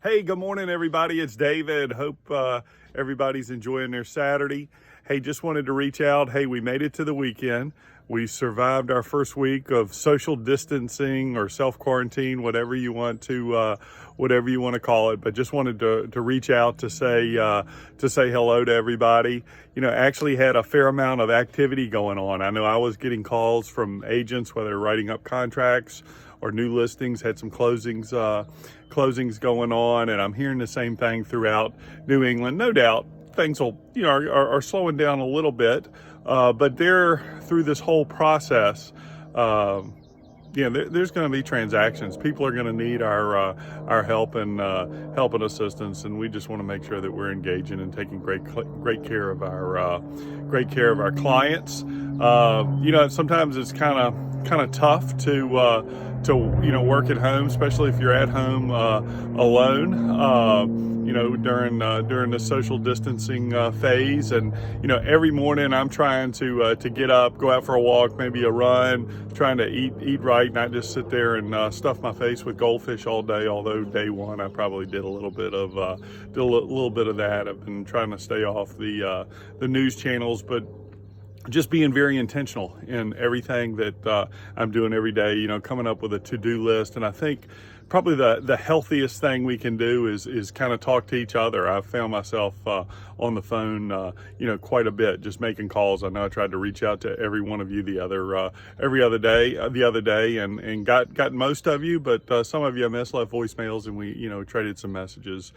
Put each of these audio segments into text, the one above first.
Hey, good morning, everybody. It's David. Hope everybody's enjoying their Saturday. Hey, just wanted to reach out. Hey, we made it to the weekend. We survived our first week of social distancing or self-quarantine, whatever you want to call it. But just wanted to reach out to say hello to everybody. You know, actually had a fair amount of activity going on. I know I was getting calls from agents, whether they're writing up contracts or new listings, had some closings going on, and I'm hearing the same thing throughout New England. No doubt things will, are slowing down a little bit, but they're through this whole process. There's going to be transactions. People are going to need our help and help and assistance, and we just want to make sure that we're engaging and taking great care of our clients. Sometimes it's kind of tough to work at home, especially if you're at home alone. During the social distancing phase, and every morning I'm trying to get up, go out for a walk, maybe a run, trying to eat right, not just sit there and stuff my face with goldfish all day. Although day one I probably did a little bit of that. I've been trying to stay off the news channels, but just being very intentional in everything that I'm doing every day, coming up with a to-do list. And I think probably the healthiest thing we can do is kind of talk to each other. I've found myself on the phone, quite a bit, just making calls. I know I tried to reach out to every one of you the other day, and got most of you, but some of you I missed, left voicemails, and we, traded some messages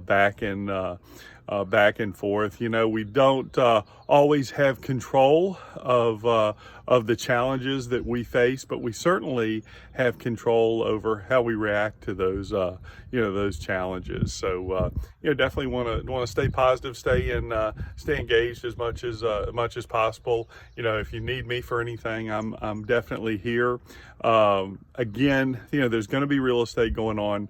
back and forth. We don't always have control of the challenges that we face, but we certainly have control over how we react to those challenges. So definitely want to stay positive, stay engaged as much as possible. If you need me for anything, I'm definitely here. Again, there's going to be real estate going on,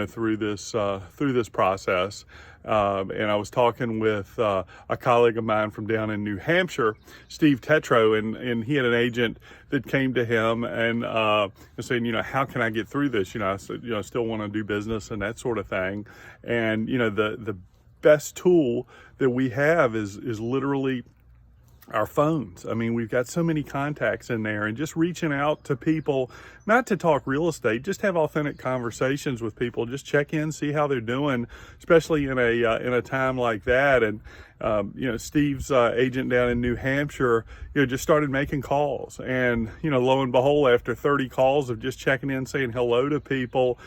through this process. And I was talking with a colleague of mine from down in New Hampshire, Steve Tetro, and he had an agent that came to him and saying, how can I get through this? I still want to do business and that sort of thing. And the best tool that we have is literally our phones. I mean, we've got so many contacts in there, and just reaching out to people, not to talk real estate, just have authentic conversations with people, just check in, see how they're doing, especially in a time like that. And Steve's agent down in New Hampshire, just started making calls, and lo and behold, after 30 calls of just checking in, saying hello to people,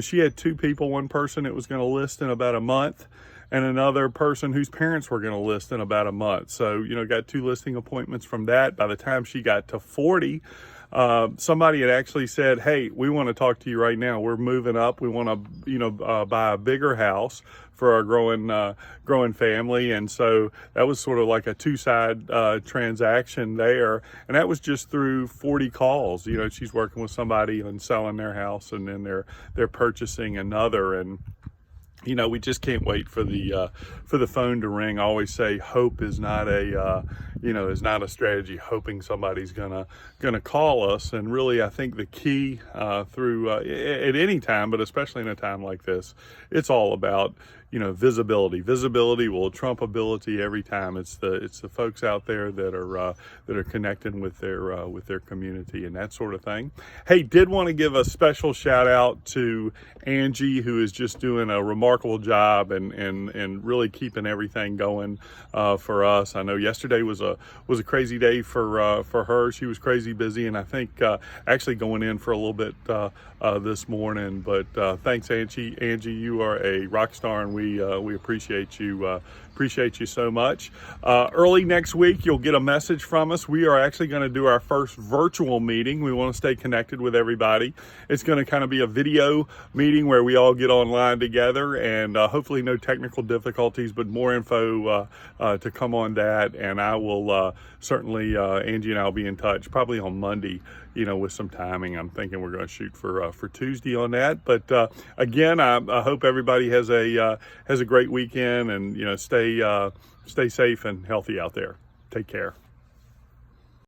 she had two people, one person that was going to list in about a month, and another person whose parents were going to list in about a month. So, got two listing appointments from that. By the time she got to 40, somebody had actually said, hey, we want to talk to you right now. We're moving up. We want to, buy a bigger house for our growing family. And so that was sort of like a two-side transaction there. And that was just through 40 calls. She's working with somebody and selling their house, and then they're purchasing another. And we just can't wait for the phone to ring. I always say hope is not a strategy. Hoping somebody's gonna call us. And really, I think the key through at any time, but especially in a time like this, it's all about visibility. Visibility will trump ability every time. It's the folks out there that are connecting with their community and that sort of thing. Hey, did want to give a special shout out to Angie, who is just doing a remarkable job and really keeping everything going for us. I know yesterday was a crazy day for her. She was crazy busy, and I think actually going in for a little bit this morning. But thanks, Angie. Angie, you are a rock star, and we appreciate you. Appreciate you so much. Early next week, you'll get a message from us. We are actually going to do our first virtual meeting. We want to stay connected with everybody. It's going to kind of be a video meeting where we all get online together, and hopefully no technical difficulties, but more info to come on that. And I will certainly, Angie and I will be in touch probably on Monday, with some timing. I'm thinking we're going to shoot for Tuesday on that. But again, I hope everybody has a great weekend, and stay safe and healthy out there. Take care.